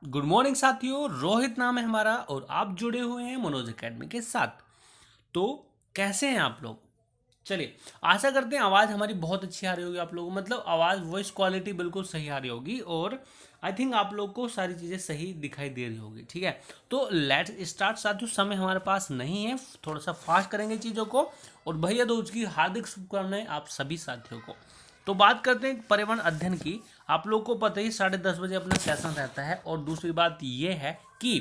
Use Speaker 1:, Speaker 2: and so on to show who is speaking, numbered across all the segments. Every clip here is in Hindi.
Speaker 1: गुड मॉर्निंग साथियों, रोहित नाम है हमारा और आप जुड़े हुए हैं मनोज एकेडमी के साथ। तो कैसे हैं आप लोग? चलिए, आशा करते हैं आवाज़ हमारी बहुत अच्छी आ रही होगी आप लोगों को, मतलब आवाज़ वॉइस क्वालिटी बिल्कुल सही आ रही होगी और आई थिंक आप लोग को सारी चीज़ें सही दिखाई दे रही होगी। ठीक है, तो लेट्स स्टार्ट साथियों। समय हमारे पास नहीं है, थोड़ा सा फास्ट करेंगे चीज़ों को। और भैया दूज की हार्दिक शुभकामनाएं आप सभी साथियों को। तो बात करते हैं पर्यावरण अध्ययन की। आप लोग को पता ही 10:30 बजे अपना सेशन रहता है और दूसरी बात ये है कि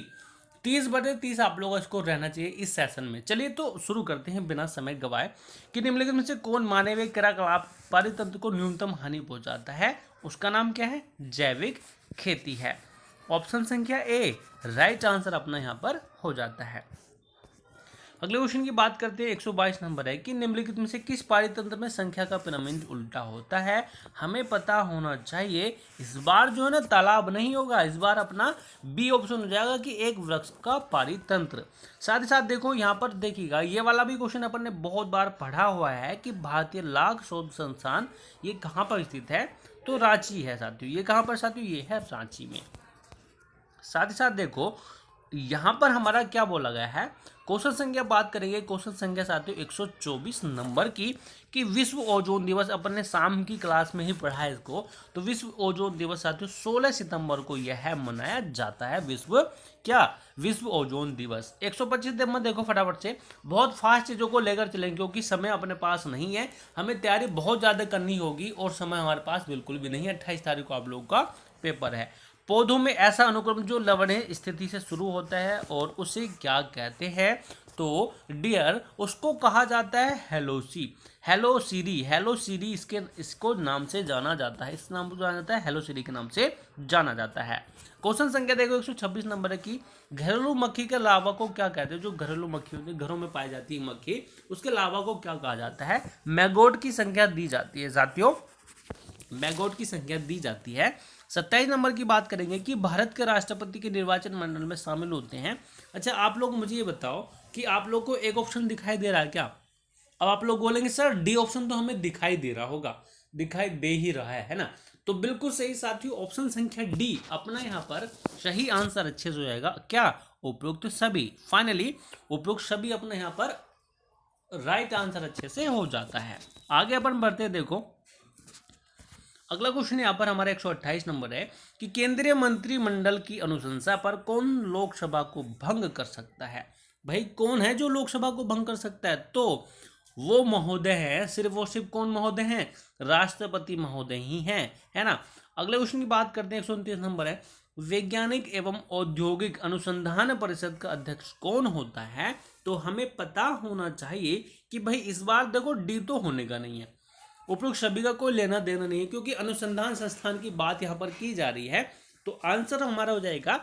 Speaker 1: 30/30 आप लोगों को इसको रहना चाहिए इस सेशन में। चलिए तो शुरू करते हैं बिना समय गवाए कि निम्नलिखित में से कौन मानवीय क्रियाकलाप पारितंत्र को न्यूनतम हानि पहुंचाता है। उसका नाम क्या है? जैविक खेती है। ऑप्शन संख्या ए राइट आंसर अपना यहाँ पर हो जाता है। अगले क्वेश्चन की बात करते हैं। 122 नंबर है कि निम्नलिखित में से किस पारितंत्र में संख्या का पिरामिड उल्टा होता है? हमें पता होना चाहिए। इस बार जो है ना तालाब नहीं होगा, इस बार अपना बी ऑप्शन हो जाएगा कि एक वृक्ष का पारितंत्र। साथ ही साथ देखो यहाँ पर देखिएगा, ये वाला भी क्वेश्चन अपन ने बहुत बार पढ़ा हुआ है कि भारतीय लाख शोध संस्थान ये कहाँ पर स्थित है? तो रांची है साथियों। ये कहाँ पर साथियों? ये है रांची में। साथ ही साथ देखो यहां पर हमारा क्या बोला गया है। क्वेश्चन संख्या बात करेंगे, क्वेश्चन संख्या साथियों 124 नंबर की कि विश्व ओजोन दिवस। अपन ने शाम की क्लास में ही पढ़ा है इसको। तो विश्व ओजोन दिवस साथियों 16 सितंबर को यह मनाया जाता है। विश्व ओजोन दिवस। 125 नंबर देखो फटाफट से, बहुत फास्ट चीजों को लेकर चलेंगे क्योंकि समय अपने पास नहीं है। हमें तैयारी बहुत ज्यादा करनी होगी और समय हमारे पास बिल्कुल भी नहीं है। 28 तारीख को आप लोगों का पेपर है। पौधों में ऐसा अनुक्रम जो लवणीय स्थिति से शुरू होता है और उसे क्या कहते हैं? तो डियर उसको कहा जाता है हेलोसी। हेलोसीरी इसको नाम से जाना जाता है। इस नाम को जाना जाता है, हेलोसीरी के नाम से जाना जाता है। क्वेश्चन संख्या देखो 126 नंबर है कि घरेलू मक्खी के लावा को क्या कहते हैं? जो घरेलू मक्खी होती है, घरों में पाई जाती है मक्खी, उसके लावा को क्या कहा जाता है? मैगोट की संख्या दी जाती है साथियों, मैगोट की संख्या दी जाती है। 27 नंबर की बात करेंगे कि भारत के राष्ट्रपति के निर्वाचन मंडल में शामिल होते हैं। अच्छा, आप लोग मुझे ये बताओ कि आप लोग को एक ऑप्शन दिखाई दे रहा है क्या? अब आप लोग बोलेंगे सर डी ऑप्शन तो हमें दिखाई दे रहा होगा, दिखाई दे ही रहा है ना? तो बिल्कुल सही साथियों, ऑप्शन संख्या डी अपना यहाँ पर सही आंसर अच्छे से हो जाएगा। क्या? उपयुक्त सभी। फाइनली उपयुक्त सभी अपने यहाँ पर राइट आंसर अच्छे से हो जाता है। आगे अपन बढ़ते देखो। अगला क्वेश्चन यहाँ पर हमारा 128 नंबर है कि केंद्रीय मंत्रिमंडल की अनुशंसा पर कौन लोकसभा को भंग कर सकता है? भाई कौन है जो लोकसभा को भंग कर सकता है? तो वो महोदय है, सिर्फ वो सिर्फ कौन महोदय हैं? राष्ट्रपति महोदय ही हैं, है ना। अगले क्वेश्चन की बात करते हैं। 129 नंबर है वैज्ञानिक एवं औद्योगिक अनुसंधान परिषद का अध्यक्ष कौन होता है? तो हमें पता होना चाहिए कि भाई इस बार देखो डी तो होने का नहीं है, उपरोक्त सभी का कोई लेना देना नहीं है क्योंकि अनुसंधान संस्थान की बात यहां पर की जा रही है। तो आंसर हमारा हो जाएगा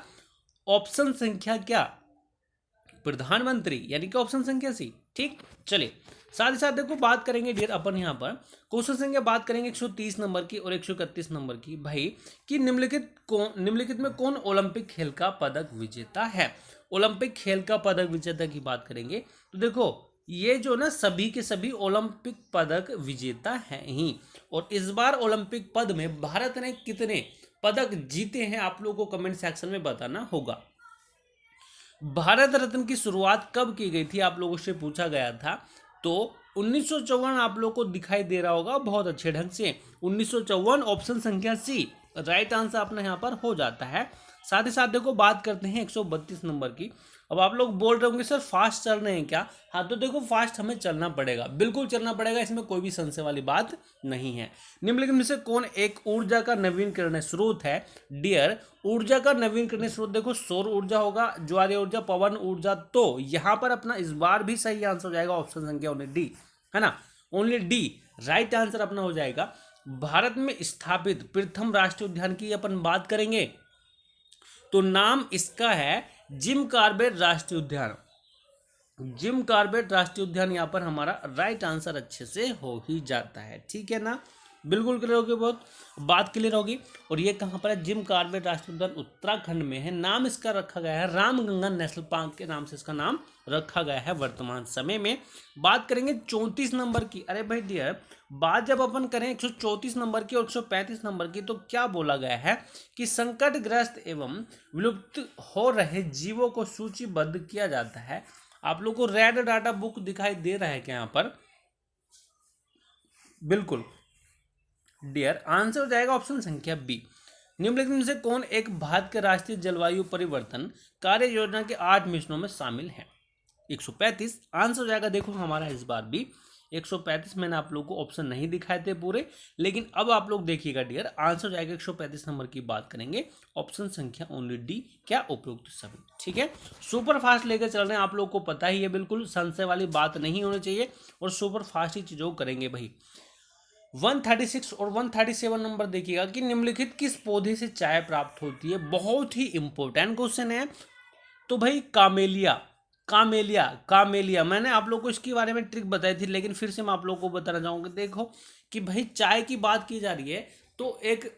Speaker 1: ऑप्शन संख्या क्या? प्रधानमंत्री, यानी कि ऑप्शन संख्या सी। ठीक, चलिए साथ ही साथ देखो बात करेंगे डियर अपन यहाँ पर क्वेश्चन संख्या बात करेंगे 130 नंबर की और 131 नंबर की। भाई कि निम्नलिखित में कौन ओलंपिक खेल का पदक विजेता है? ओलंपिक खेल का पदक विजेता की बात करेंगे तो देखो ये जो ना सभी के सभी ओलंपिक पदक विजेता हैं ही। और इस बार ओलंपिक पद में भारत ने कितने पदक जीते हैं आप लोगों को कमेंट सेक्शन में बताना होगा। भारत रत्न की शुरुआत कब की गई थी आप लोगों से पूछा गया था। तो 1954 आप लोग को दिखाई दे रहा होगा बहुत अच्छे ढंग से। 1954 ऑप्शन संख्या सी राइट आंसर अपना यहाँ पर हो जाता है। साथ ही साथ देखो बात करते हैं 132 नंबर की। अब आप लोग बोल रहे होंगे सर फास्ट चल रहे हैं क्या? हाँ तो देखो फास्ट हमें चलना पड़ेगा, बिल्कुल चलना पड़ेगा, इसमें कोई भी संशय वाली बात नहीं है। निम्नलिखित में से कौन एक ऊर्जा का नवीनकरणीय स्रोत है? डियर ऊर्जा का नवीनकरणीय स्रोत देखो सौर ऊर्जा होगा, ज्वारीय ऊर्जा, पवन ऊर्जा। तो यहां पर अपना इस बार भी सही आंसर हो जाएगा ऑप्शन संख्या ओनली डी, है ना। ओनली डी राइट आंसर अपना हो जाएगा। भारत में स्थापित प्रथम राष्ट्रीय उद्यान की अपन बात करेंगे तो नाम इसका है जिम कॉर्बेट राष्ट्रीय उद्यान। जिम कॉर्बेट राष्ट्रीय उद्यान यहाँ पर हमारा राइट आंसर अच्छे से हो ही जाता है, ठीक है ना। बिल्कुल क्लियर होगी, बहुत बात क्लियर होगी। और ये कहाँ पर है? जिम कॉर्बेट राष्ट्रीय उद्यान उत्तराखंड में है। नाम इसका रखा गया है रामगंगा नेशनल पार्क के नाम से इसका नाम रखा गया है वर्तमान समय में। बात करेंगे 34 नंबर की। अरे भाई डियर, बात जब अपन करें 134 नंबर की और 135 नंबर की, तो क्या बोला गया है कि संकटग्रस्त एवं विलुप्त हो रहे जीवों को सूचीबद्ध किया जाता है। आप लोग को रेड डाटा बुक दिखाई दे रहा है क्या यहाँ पर? बिल्कुल डियर, आंसर हो जाएगा ऑप्शन संख्या बी। निम्नलिखित में से कौन एक भारत के राष्ट्रीय जलवायु परिवर्तन कार्य योजना के 8 मिशनों में शामिल है? 135 आंसर हो जाएगा। देखो हमारा इस बार भी 135, मैंने आप लोगों को ऑप्शन नहीं दिखाए थे पूरे, लेकिन अब आप लोग देखिएगा डियर, आंसर हो जाएगा 135 नंबर की बात करेंगे, ऑप्शन संख्या ओनली डी, क्या उपयुक्त सभी। ठीक है, सुपर फास्ट लेकर चल रहे हैं, आप लोग को पता ही है, बिल्कुल संशय वाली बात नहीं होनी चाहिए, और सुपर फास्ट ही चीजों करेंगे भाई। 136 और 137 नंबर देखिएगा कि निम्नलिखित किस पौधे से चाय प्राप्त होती है? बहुत ही इंपॉर्टेंट क्वेश्चन है। तो भाई कामेलिया, कामेलिया, कामेलिया, मैंने आप लोग को इसके बारे में ट्रिक बताई थी, लेकिन फिर से मैं आप लोग को बताना चाहूंगा। देखो कि भाई चाय की बात की जा रही है, तो एक,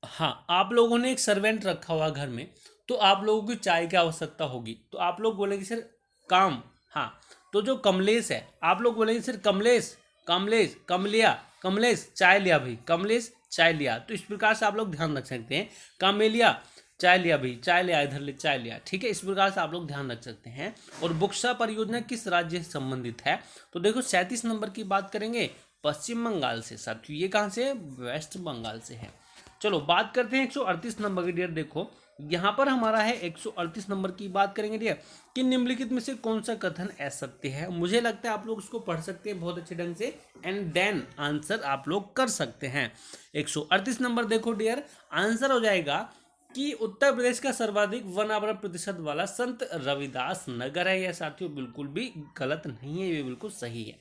Speaker 1: हाँ, आप लोगों ने एक सर्वेंट रखा हुआ घर में, तो आप लोगों की चाय की आवश्यकता होगी, तो आप लोग बोलेंगे सर काम, हाँ, तो जो कमलेश है, आप लोग बोलेंगे सर कमलेश, कमलेश, कमलिया, कमलेश चाय लिया भाई, कमलेश चाय लिया। तो इस प्रकार से आप लोग ध्यान रख सकते हैं। कामेलिया चाय लिया भाई, चाय लिया, इधर ले चाय लिया। ठीक है, इस प्रकार से आप लोग ध्यान रख सकते हैं। और बुक्सा परियोजना किस राज्य से संबंधित है? तो देखो 37 नंबर की बात करेंगे, पश्चिम बंगाल से। साथियों ये कहाँ से है? वेस्ट बंगाल से है। चलो बात करते हैं 138 नंबर की डियर। देखो यहाँ पर हमारा है 138 नंबर की बात करेंगे डियर कि निम्नलिखित में से कौन सा कथन असत्य है? मुझे लगता है आप लोग इसको पढ़ सकते हैं बहुत अच्छे ढंग से, एंड देन आंसर आप लोग कर सकते हैं। 138 नंबर देखो डियर, आंसर हो जाएगा कि उत्तर प्रदेश का सर्वाधिक वनावरण प्रतिशत वाला संत रविदास नगर है। यह साथियों बिल्कुल भी गलत नहीं है, ये बिल्कुल सही है।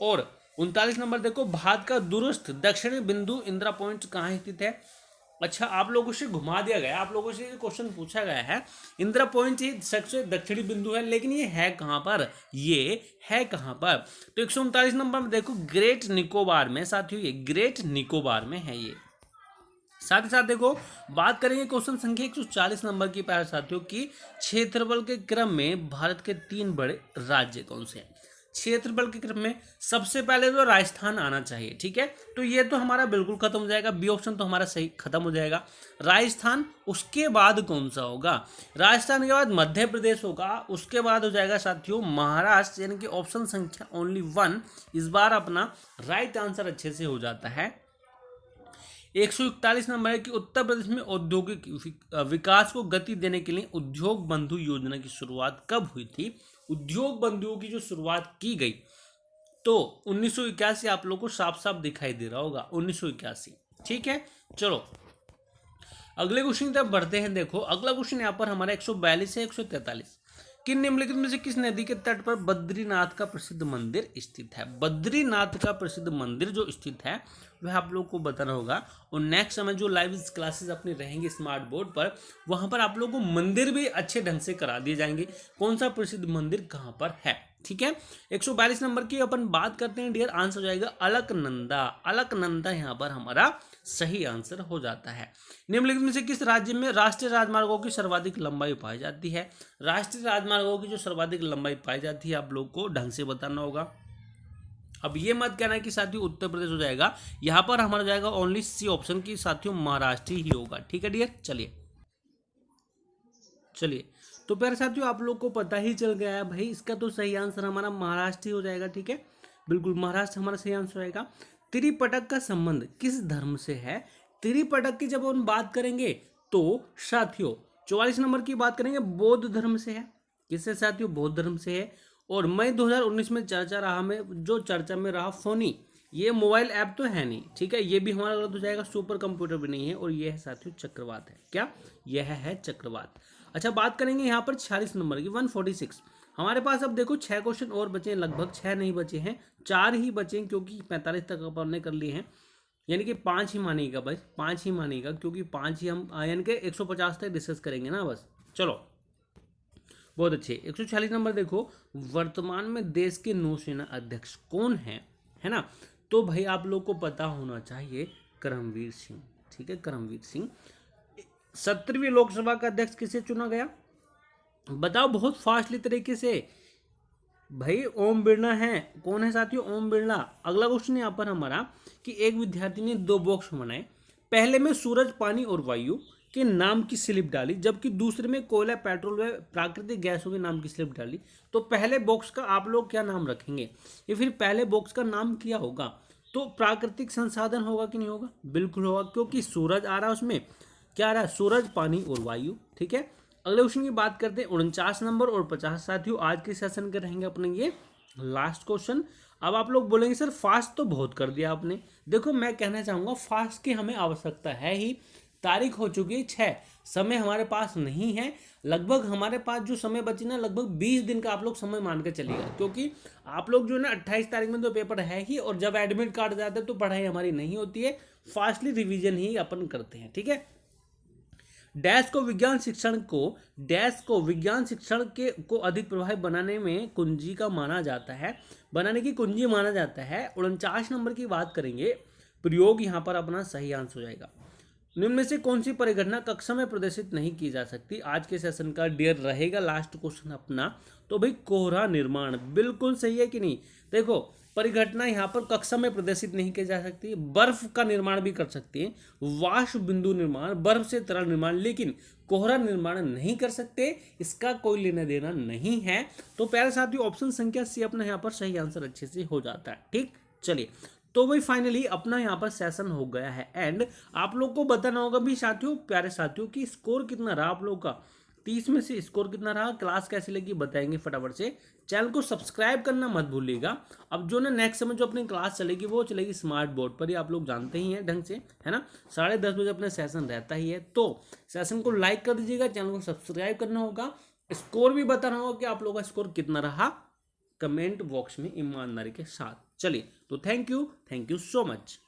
Speaker 1: और 39 नंबर देखो, भारत का दूरस्थ दक्षिणी बिंदु इंदिरा पॉइंट कहाँ स्थित है? अच्छा, आप लोगों से घुमा दिया गया, आप लोगों से क्वेश्चन पूछा गया है, इंदिरा पॉइंट ही सबसे दक्षिणी बिंदु है, लेकिन ये है कहाँ पर? ये है कहाँ पर? तो 139 नंबर में देखो, ग्रेट निकोबार में। साथियों ये ग्रेट निकोबार में है ये। साथ ही साथ देखो बात करेंगे क्वेश्चन संख्या 140 नंबर की प्यारे साथियों की, क्षेत्रफल के क्रम में भारत के 3 बड़े राज्य कौन से हैं? क्षेत्रफल के क्रम में सबसे पहले तो राजस्थान आना चाहिए। ठीक है, तो ये तो हमारा बिल्कुल खत्म हो जाएगा, बी ऑप्शन तो हमारा सही खत्म हो जाएगा। राजस्थान, उसके बाद कौन सा होगा? राजस्थान के बाद मध्य प्रदेश होगा, उसके बाद हो जाएगा साथियों महाराष्ट्र, यानी कि ऑप्शन संख्या ओनली 1 इस बार अपना राइट आंसर अच्छे से हो जाता है। 141 नंबर है कि उत्तर प्रदेश में औद्योगिक विकास को गति देने के लिए उद्योग बंधु योजना की शुरुआत कब हुई थी? उद्योग बंधुओं की जो शुरुआत की गई, तो 1981 आप लोग को साफ साफ दिखाई दे रहा होगा, 1981। ठीक है, चलो अगले क्वेश्चन की तरफ बढ़ते हैं। देखो अगला क्वेश्चन यहाँ पर हमारा 142 है 143। किन निम्नलिखित में से किस नदी के तट पर बद्रीनाथ का प्रसिद्ध मंदिर स्थित है? बद्रीनाथ का प्रसिद्ध मंदिर जो स्थित है वह आप लोग को बताना होगा। और नेक्स्ट समय जो लाइव क्लासेस अपनी रहेंगी स्मार्ट बोर्ड पर, वहां पर आप लोग को मंदिर भी अच्छे ढंग से करा दिए जाएंगे, कौन सा प्रसिद्ध मंदिर कहाँ पर है। ठीक है, 142 नंबर की अपन बात करते हैं डियर, आंसर हो जाएगा अलकनंदा। अलकनंदा यहाँ पर हमारा सही आंसर हो जाता है। निम्नलिखित में से किस राज्य में राष्ट्रीय राजमार्गों की सर्वाधिक लंबाई पाई जाती है? राष्ट्रीय राजमार्गों की जो सर्वाधिक लंबाई पाई जाती है आप लोग को ढंग से बताना होगा। अब ये मत कहना कि साथियों उत्तर प्रदेश हो जाएगा, यहाँ पर हमारा जाएगा ओनली सी ऑप्शन की साथियों महाराष्ट्र ही होगा। ठीक है डियर, चलिए चलिए, तो प्यारे साथियों आप लोग को पता ही चल गया है भाई, इसका तो सही आंसर हमारा महाराष्ट्र ही हो जाएगा। ठीक है, बिल्कुल महाराष्ट्र हमारा सही आंसर रहेगा। त्रिपिटक का संबंध किस धर्म से है? त्रिपिटक की जब हम बात करेंगे तो साथियों 44 नंबर की बात करेंगे, बौद्ध धर्म से है। किससे साथियों? बौद्ध धर्म से है। और मई 2019 में चर्चा रहा में, जो चर्चा में रहा फोनी, ये मोबाइल ऐप तो है नहीं। ठीक है, ये भी हमारा गलत हो जाएगा, सुपर कंप्यूटर भी नहीं है। और ये है साथियों चक्रवात है। क्या? यह है चक्रवात। अच्छा बात करेंगे यहाँ पर 46 नंबर की, 146। हमारे पास अब देखो 6 क्वेश्चन और बचे हैं, लगभग 6 नहीं बचे हैं, 4 ही बचे हैं, क्योंकि 45 तक अपन ने कर लिए हैं, यानी कि 5 ही मानेगा बस, 5 ही मानेगा, क्योंकि 5 ही हम यानी कि 150 तक डिस्कस करेंगे ना बस। चलो बहुत अच्छे। 146 नंबर देखो, वर्तमान में देश के नौसेना अध्यक्ष कौन है ना? तो भाई आप लोग को पता होना चाहिए करमवीर सिंह, ठीक है, करमवीर सिंह। 17वीं लोकसभा का अध्यक्ष किसे चुना गया, बताओ बहुत फास्टली तरीके से। भाई ओम बिरला है। कौन है साथियों, ओम बिरला। अगला क्वेश्चन यहाँ पर हमारा कि एक विद्यार्थी ने 2 बॉक्स बनाए, पहले में सूरज, पानी और वायु के नाम की स्लिप डाली, जबकि दूसरे में कोयला, पेट्रोल व प्राकृतिक गैसों के नाम की स्लिप डाली। तो पहले बॉक्स का आप लोग क्या नाम रखेंगे, या फिर पहले बॉक्स का नाम क्या होगा। तो प्राकृतिक संसाधन होगा कि नहीं होगा, बिल्कुल होगा, क्योंकि सूरज आ रहा है उसमें, क्या आ रहा है, सूरज, पानी और वायु, ठीक है। अगले क्वेश्चन की बात करते हैं 49 नंबर और 50। साथियों आज के सेशन के रहेंगे अपने ये लास्ट क्वेश्चन। अब आप लोग बोलेंगे सर फास्ट तो बहुत कर दिया आपने। देखो मैं कहना चाहूँगा फास्ट की हमें आवश्यकता है ही, तारीख हो चुकी है 6, समय हमारे पास नहीं है। लगभग हमारे पास जो समय बची ना, लगभग 20 दिन का आप लोग समय मान के चलिएगा, क्योंकि आप लोग जो है ना 28 तारीख में तो पेपर है ही, और जब एडमिट कार्ड जाते हैं तो पढ़ाई हमारी नहीं होती है, फास्टली रिविजन ही अपन करते हैं, ठीक है। डैश को विज्ञान शिक्षण के को अधिक प्रभावी बनाने में कुंजी का माना जाता है, बनाने की कुंजी माना जाता है। 49 नंबर की बात करेंगे, प्रयोग यहाँ पर अपना सही आंसर हो जाएगा। निम्न में से कौन सी परिघटना कक्षा में प्रदर्शित नहीं की जा सकती। आज के सेशन का डियर रहेगा लास्ट क्वेश्चन अपना, तो भाई कोहरा निर्माण, बिल्कुल सही है कि नहीं। देखो परिघटना यहाँ पर कक्षा में प्रदर्शित नहीं की जा सकती, बर्फ का निर्माण भी कर सकते हैं, वाष्प बिंदु निर्माण, बर्फ से तरल निर्माण, लेकिन कोहरा निर्माण नहीं कर सकते, इसका कोई लेना देना नहीं है। तो प्यारे साथियों ऑप्शन संख्या सी अपना यहाँ पर सही आंसर अच्छे से हो जाता है, ठीक। चलिए तो भाई फाइनली अपना यहाँ पर सेशन हो गया है एंड। आप लोग को बताना होगा भी साथियों, प्यारे साथियों कि स्कोर कितना रहा आप लोग का, 30 में से स्कोर कितना रहा, क्लास कैसी लगी बताएंगे फटाफट से। चैनल को सब्सक्राइब करना मत भूलिएगा। अब जो ना नेक्स्ट समय जो अपनी क्लास चलेगी वो चलेगी स्मार्ट बोर्ड पर ही, आप लोग जानते ही हैं ढंग से, है ना। 10:30 बजे अपना सेशन रहता ही है, तो सेशन को लाइक कर दीजिएगा, चैनल को सब्सक्राइब करना होगा, स्कोर भी बताना होगा कि आप लोगों का स्कोर कितना रहा कमेंट बॉक्स में ईमानदारी के साथ। चलिए तो थैंक यू सो मच।